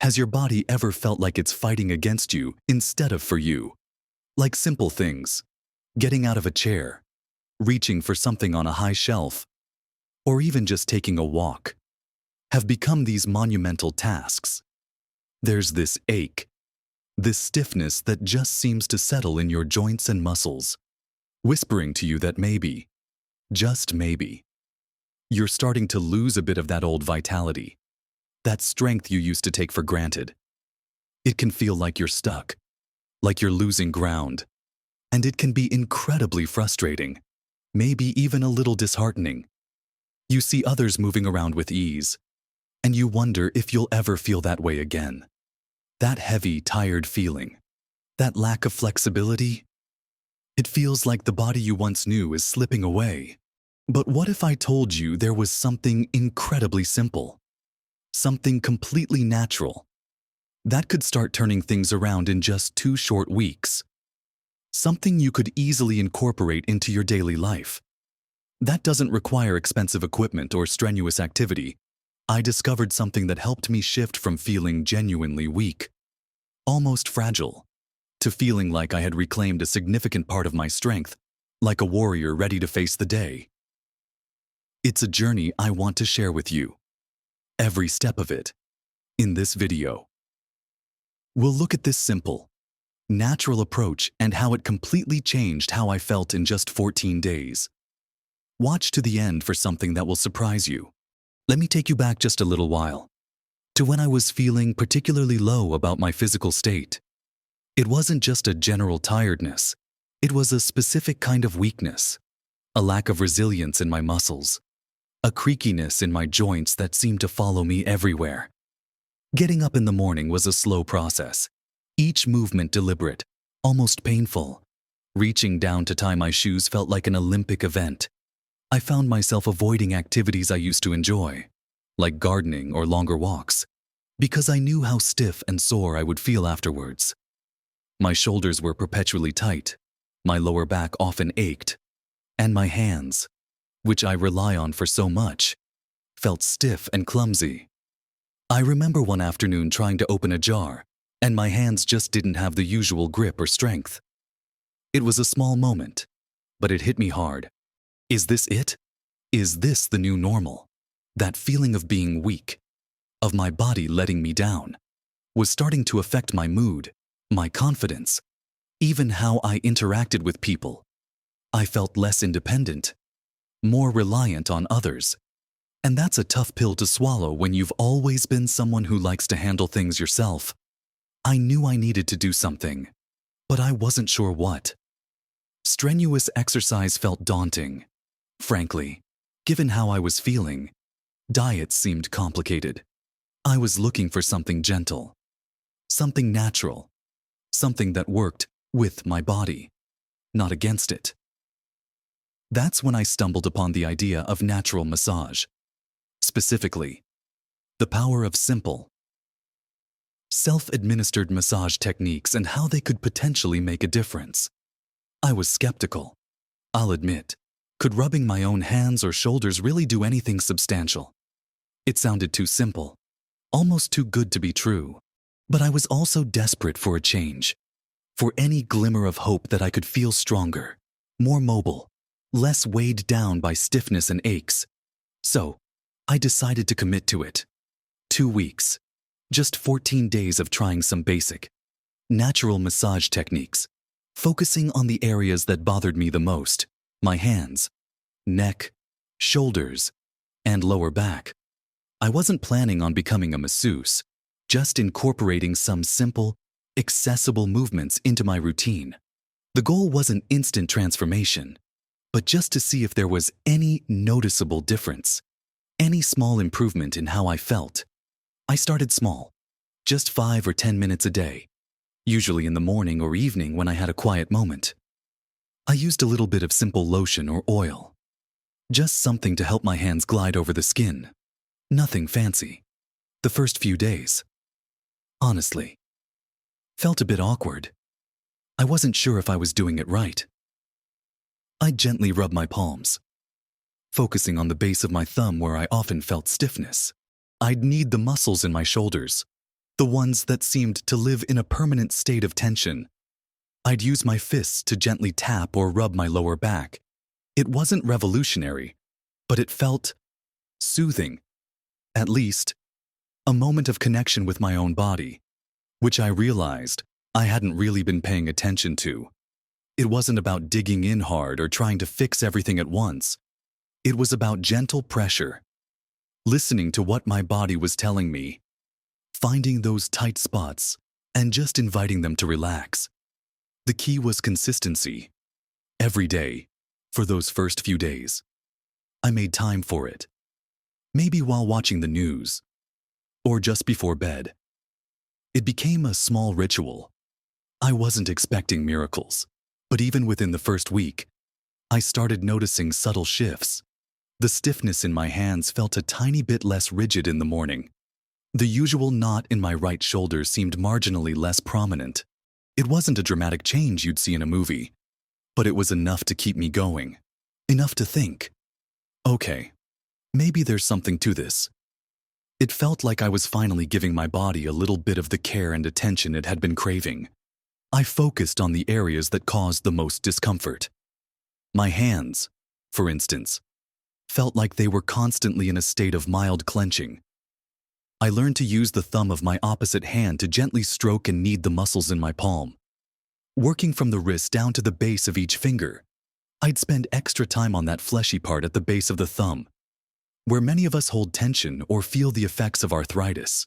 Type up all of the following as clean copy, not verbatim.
Has your body ever felt like it's fighting against you instead of for you? Like simple things, getting out of a chair, reaching for something on a high shelf, or even just taking a walk, have become these monumental tasks. There's this ache, this stiffness that just seems to settle in your joints and muscles, whispering to you that maybe, just maybe, you're starting to lose a bit of that old vitality, that strength you used to take for granted. It can feel like you're stuck, like you're losing ground, and it can be incredibly frustrating, maybe even a little disheartening. You see others moving around with ease, and you wonder if you'll ever feel that way again. That heavy, tired feeling, that lack of flexibility, it feels like the body you once knew is slipping away. But what if I told you there was something incredibly simple, something completely natural, that could start turning things around in just 2 short weeks? Something you could easily incorporate into your daily life. That doesn't require expensive equipment or strenuous activity. I discovered something that helped me shift from feeling genuinely weak, almost fragile, to feeling like I had reclaimed a significant part of my strength, like a warrior ready to face the day. It's a journey I want to share with you, every step of it, in this video. We'll look at this simple, natural approach and how it completely changed how I felt in just 14 days. Watch to the end for something that will surprise you. Let me take you back just a little while, to when I was feeling particularly low about my physical state. It wasn't just a general tiredness. It was a specific kind of weakness, a lack of resilience in my muscles, a creakiness in my joints that seemed to follow me everywhere. Getting up in the morning was a slow process, each movement deliberate, almost painful. Reaching down to tie my shoes felt like an Olympic event. I found myself avoiding activities I used to enjoy, like gardening or longer walks, because I knew how stiff and sore I would feel afterwards. My shoulders were perpetually tight, my lower back often ached, and my hands, which I rely on for so much, felt stiff and clumsy. I remember one afternoon trying to open a jar, and my hands just didn't have the usual grip or strength. It was a small moment, but it hit me hard. Is this it? Is this the new normal? That feeling of being weak, of my body letting me down, was starting to affect my mood, my confidence, even how I interacted with people. I felt less independent, more reliant on others. And that's a tough pill to swallow when you've always been someone who likes to handle things yourself. I knew I needed to do something, but I wasn't sure what. Strenuous exercise felt daunting. Frankly, given how I was feeling, diet seemed complicated. I was looking for something gentle, something natural, something that worked with my body, not against it. That's when I stumbled upon the idea of natural massage. Specifically, the power of simple, self-administered massage techniques and how they could potentially make a difference. I was skeptical, I'll admit. Could rubbing my own hands or shoulders really do anything substantial? It sounded too simple, almost too good to be true. But I was also desperate for a change, for any glimmer of hope that I could feel stronger, more mobile, less weighed down by stiffness and aches. So, I decided to commit to it. 2 weeks, just 14 days of trying some basic, natural massage techniques, focusing on the areas that bothered me the most: my hands, neck, shoulders, and lower back. I wasn't planning on becoming a masseuse, just incorporating some simple, accessible movements into my routine. The goal wasn't instant transformation, but just to see if there was any noticeable difference, any small improvement in how I felt. I started small, just 5 or 10 minutes a day, usually in the morning or evening when I had a quiet moment. I used a little bit of simple lotion or oil, just something to help my hands glide over the skin. Nothing fancy. The first few days, honestly, felt a bit awkward. I wasn't sure if I was doing it right. I'd gently rub my palms, focusing on the base of my thumb where I often felt stiffness. I'd knead the muscles in my shoulders, the ones that seemed to live in a permanent state of tension. I'd use my fists to gently tap or rub my lower back. It wasn't revolutionary, but it felt soothing. At least, a moment of connection with my own body, which I realized I hadn't really been paying attention to. It wasn't about digging in hard or trying to fix everything at once. It was about gentle pressure, listening to what my body was telling me, finding those tight spots, and just inviting them to relax. The key was consistency. Every day, for those first few days, I made time for it. Maybe while watching the news, or just before bed. It became a small ritual. I wasn't expecting miracles, but even within the first week, I started noticing subtle shifts. The stiffness in my hands felt a tiny bit less rigid in the morning. The usual knot in my right shoulder seemed marginally less prominent. It wasn't a dramatic change you'd see in a movie, but it was enough to keep me going. Enough to think, okay, maybe there's something to this. It felt like I was finally giving my body a little bit of the care and attention it had been craving. I focused on the areas that caused the most discomfort. My hands, for instance, felt like they were constantly in a state of mild clenching. I learned to use the thumb of my opposite hand to gently stroke and knead the muscles in my palm. Working from the wrist down to the base of each finger, I'd spend extra time on that fleshy part at the base of the thumb, where many of us hold tension or feel the effects of arthritis.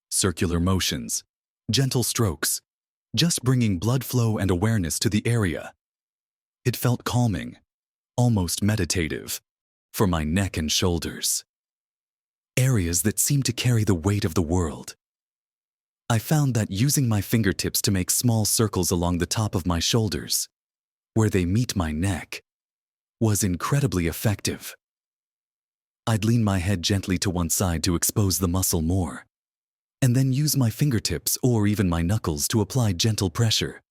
Circular motions, gentle strokes, just bringing blood flow and awareness to the area. It felt calming, almost meditative, for my neck and shoulders. Areas that seemed to carry the weight of the world. I found that using my fingertips to make small circles along the top of my shoulders, where they meet my neck, was incredibly effective. I'd lean my head gently to one side to expose the muscle more, and then use my fingertips or even my knuckles to apply gentle pressure,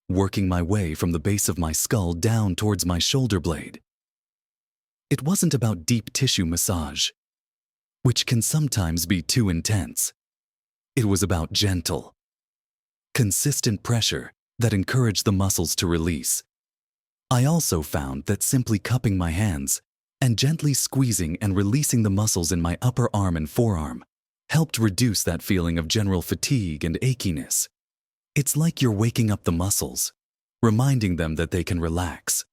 working my way from the base of my skull down towards my shoulder blade. It wasn't about deep tissue massage, which can sometimes be too intense. It was about gentle, consistent pressure that encouraged the muscles to release. I also found that simply cupping my hands and gently squeezing and releasing the muscles in my upper arm and forearm helped reduce that feeling of general fatigue and achiness. It's like you're waking up the muscles, reminding them that they can relax.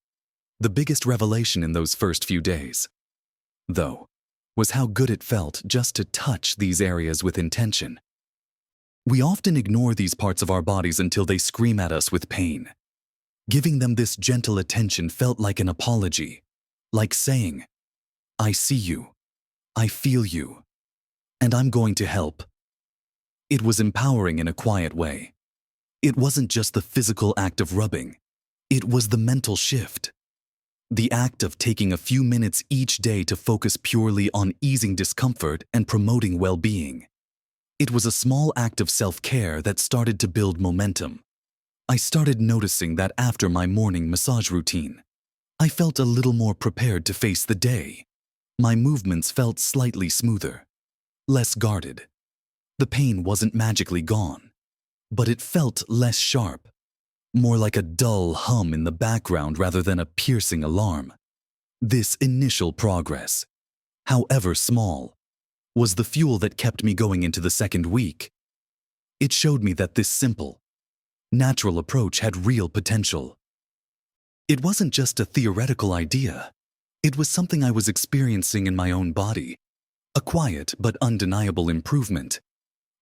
The biggest revelation in those first few days, though, was how good it felt just to touch these areas with intention. We often ignore these parts of our bodies until they scream at us with pain. Giving them this gentle attention felt like an apology, like saying, I see you, I feel you, and I'm going to help. It was empowering in a quiet way. It wasn't just the physical act of rubbing, it was the mental shift. The act of taking a few minutes each day to focus purely on easing discomfort and promoting well-being. It was a small act of self-care that started to build momentum. I started noticing that after my morning massage routine, I felt a little more prepared to face the day. My movements felt slightly smoother, less guarded. The pain wasn't magically gone, but it felt less sharp. More like a dull hum in the background rather than a piercing alarm. This initial progress, however small, was the fuel that kept me going into the second week. It showed me that this simple, natural approach had real potential. It wasn't just a theoretical idea. It was something I was experiencing in my own body, a quiet but undeniable improvement,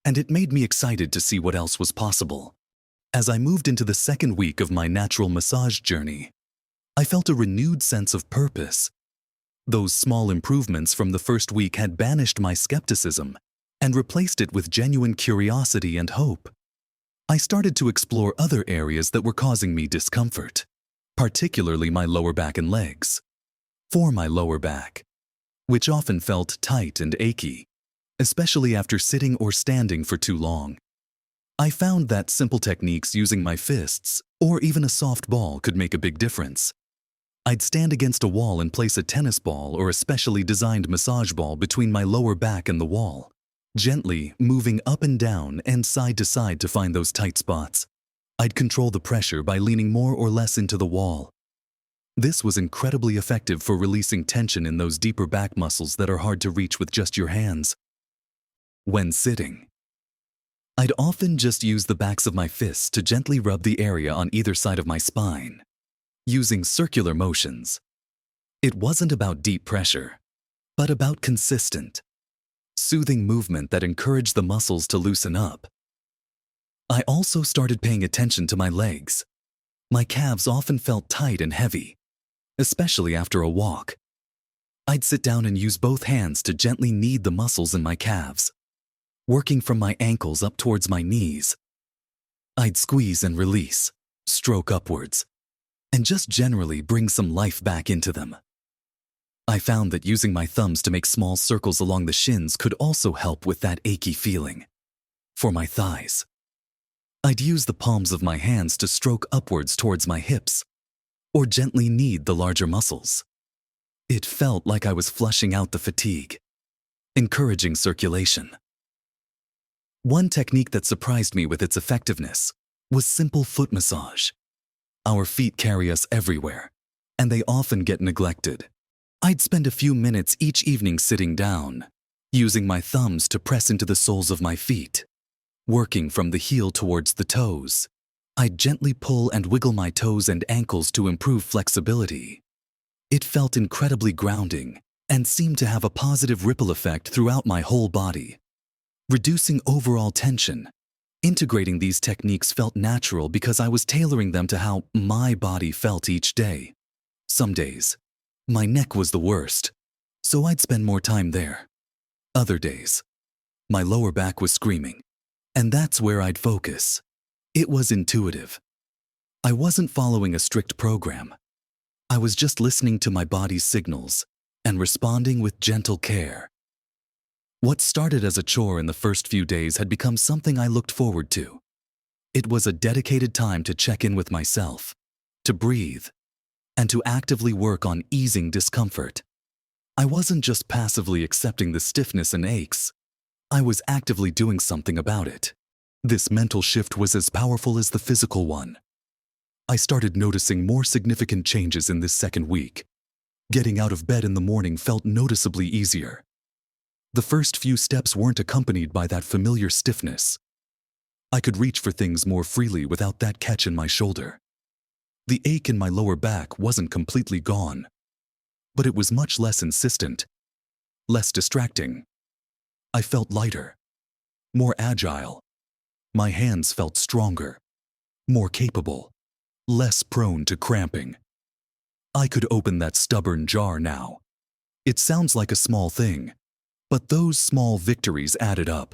and it made me excited to see what else was possible. As I moved into the second week of my natural massage journey, I felt a renewed sense of purpose. Those small improvements from the first week had banished my skepticism and replaced it with genuine curiosity and hope. I started to explore other areas that were causing me discomfort, particularly my lower back and legs. For my lower back, which often felt tight and achy, especially after sitting or standing for too long. I found that simple techniques using my fists or even a soft ball could make a big difference. I'd stand against a wall and place a tennis ball or a specially designed massage ball between my lower back and the wall. gently moving up and down and side to side to find those tight spots. I'd control the pressure by leaning more or less into the wall. This was incredibly effective for releasing tension in those deeper back muscles that are hard to reach with just your hands. When sitting, I'd often just use the backs of my fists to gently rub the area on either side of my spine, using circular motions. It wasn't about deep pressure, but about consistent, soothing movement that encouraged the muscles to loosen up. I also started paying attention to my legs. My calves often felt tight and heavy, especially after a walk. I'd sit down and use both hands to gently knead the muscles in my calves, working from my ankles up towards my knees. I'd squeeze and release, stroke upwards, and just generally bring some life back into them. I found that using my thumbs to make small circles along the shins could also help with that achy feeling. For my thighs, I'd use the palms of my hands to stroke upwards towards my hips, or gently knead the larger muscles. It felt like I was flushing out the fatigue, encouraging circulation. One technique that surprised me with its effectiveness was simple foot massage. Our feet carry us everywhere, and they often get neglected. I'd spend a few minutes each evening sitting down, using my thumbs to press into the soles of my feet, working from the heel towards the toes. I'd gently pull and wiggle my toes and ankles to improve flexibility. It felt incredibly grounding and seemed to have a positive ripple effect throughout my whole body, reducing overall tension. Integrating these techniques felt natural because I was tailoring them to how my body felt each day. Some days, my neck was the worst, so I'd spend more time there. Other days, my lower back was screaming, and that's where I'd focus. It was intuitive. I wasn't following a strict program. I was just listening to my body's signals and responding with gentle care. What started as a chore in the first few days had become something I looked forward to. It was a dedicated time to check in with myself, to breathe, and to actively work on easing discomfort. I wasn't just passively accepting the stiffness and aches. I was actively doing something about it. This mental shift was as powerful as the physical one. I started noticing more significant changes in this second week. Getting out of bed in the morning felt noticeably easier. The first few steps weren't accompanied by that familiar stiffness. I could reach for things more freely without that catch in my shoulder. The ache in my lower back wasn't completely gone, but it was much less insistent, less distracting. I felt lighter, more agile. My hands felt stronger, more capable, less prone to cramping. I could open that stubborn jar now. It sounds like a small thing, but those small victories added up,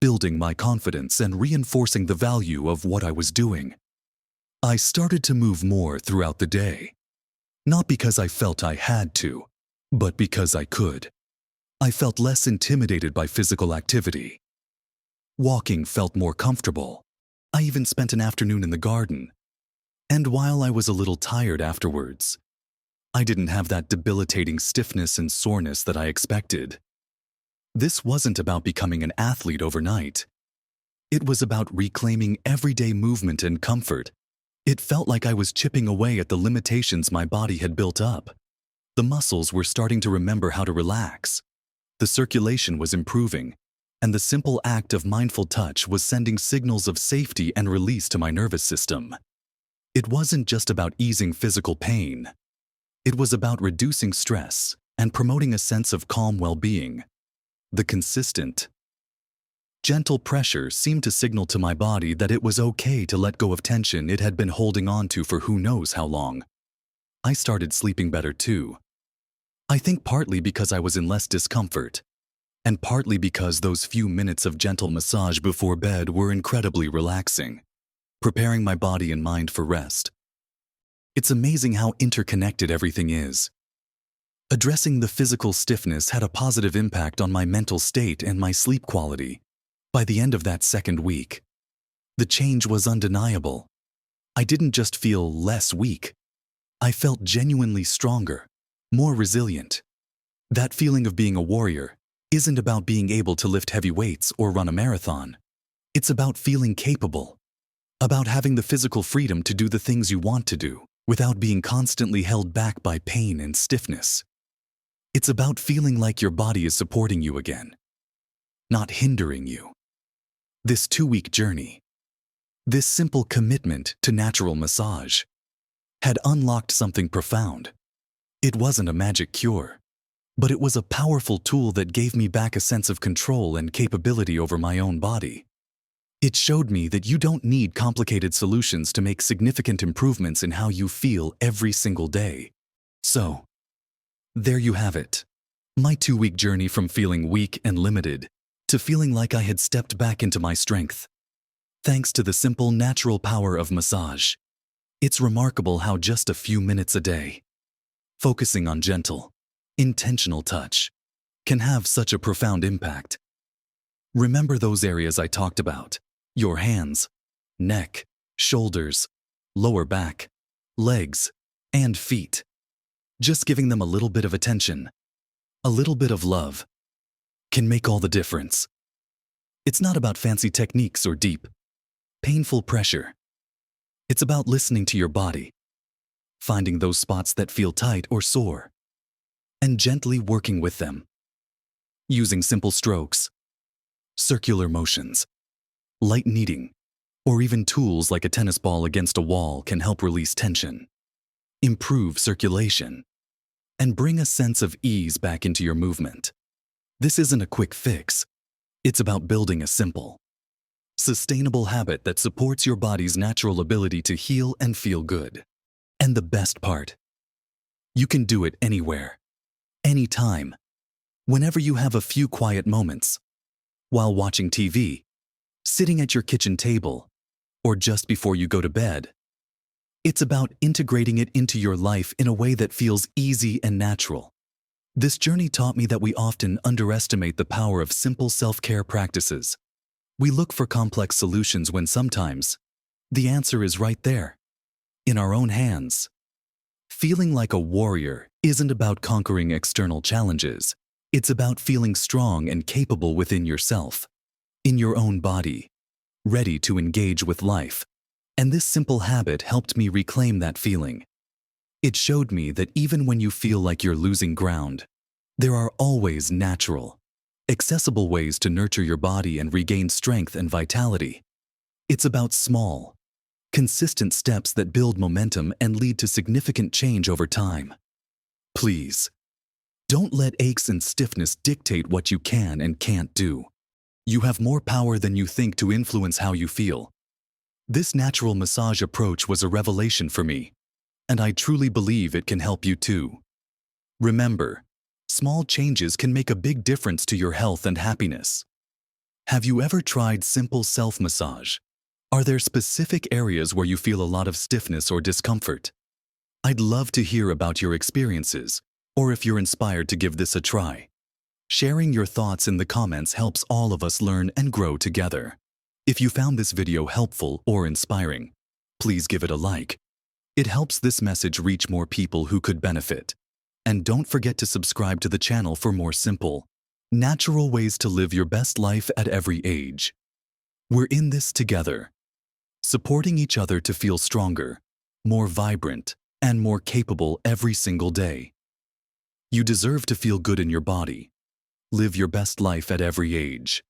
building my confidence and reinforcing the value of what I was doing. I started to move more throughout the day, not because I felt I had to, but because I could. I felt less intimidated by physical activity. Walking felt more comfortable. I even spent an afternoon in the garden. And while I was a little tired afterwards, I didn't have that debilitating stiffness and soreness that I expected. This wasn't about becoming an athlete overnight. It was about reclaiming everyday movement and comfort. It felt like I was chipping away at the limitations my body had built up. The muscles were starting to remember how to relax. The circulation was improving, and the simple act of mindful touch was sending signals of safety and release to my nervous system. It wasn't just about easing physical pain. It was about reducing stress and promoting a sense of calm well-being. The consistent, gentle pressure seemed to signal to my body that it was okay to let go of tension it had been holding on to for who knows how long. I started sleeping better too. I think partly because I was in less discomfort, and partly because those few minutes of gentle massage before bed were incredibly relaxing, preparing my body and mind for rest. It's amazing how interconnected everything is. Addressing the physical stiffness had a positive impact on my mental state and my sleep quality. By the end of that second week, the change was undeniable. I didn't just feel less weak. I felt genuinely stronger, more resilient. That feeling of being a warrior, isn't about being able to lift heavy weights or run a marathon. It's about feeling capable, about having the physical freedom to do the things you want to do without being constantly held back by pain and stiffness. It's about feeling like your body is supporting you again, not hindering you. This 2-week journey, this simple commitment to natural massage, had unlocked something profound. It wasn't a magic cure, but it was a powerful tool that gave me back a sense of control and capability over my own body. It showed me that you don't need complicated solutions to make significant improvements in how you feel every single day. So, there you have it. My 2-week journey from feeling weak and limited to feeling like I had stepped back into my strength. Thanks to the simple, natural power of massage. It's remarkable how just a few minutes a day, focusing on gentle, intentional touch, can have such a profound impact. Remember those areas I talked about: your hands, neck, shoulders, lower back, legs, and feet. Just giving them a little bit of attention, a little bit of love, can make all the difference. It's not about fancy techniques or deep, painful pressure. It's about listening to your body, finding those spots that feel tight or sore, and gently working with them. Using simple strokes, circular motions, light kneading, or even tools like a tennis ball against a wall can help release tension, improve circulation, and bring a sense of ease back into your movement. This isn't a quick fix. It's about building a simple, sustainable habit that supports your body's natural ability to heal and feel good. And the best part, you can do it anywhere, anytime, whenever you have a few quiet moments, while watching TV, sitting at your kitchen table, or just before you go to bed. It's about integrating it into your life in a way that feels easy and natural. This journey taught me that we often underestimate the power of simple self-care practices. We look for complex solutions when sometimes the answer is right there, in our own hands. Feeling like a warrior isn't about conquering external challenges. It's about feeling strong and capable within yourself, in your own body, ready to engage with life. And this simple habit helped me reclaim that feeling. It showed me that even when you feel like you're losing ground, there are always natural, accessible ways to nurture your body and regain strength and vitality. It's about small, consistent steps that build momentum and lead to significant change over time. Please, don't let aches and stiffness dictate what you can and can't do. You have more power than you think to influence how you feel. This natural massage approach was a revelation for me, and I truly believe it can help you too. Remember, small changes can make a big difference to your health and happiness. Have you ever tried simple self-massage? Are there specific areas where you feel a lot of stiffness or discomfort? I'd love to hear about your experiences, or if you're inspired to give this a try. Sharing your thoughts in the comments helps all of us learn and grow together. If you found this video helpful or inspiring, please give it a like. It helps this message reach more people who could benefit. And don't forget to subscribe to the channel for more simple, natural ways to live your best life at every age. We're in this together, supporting each other to feel stronger, more vibrant, and more capable every single day. You deserve to feel good in your body. Live your best life at every age.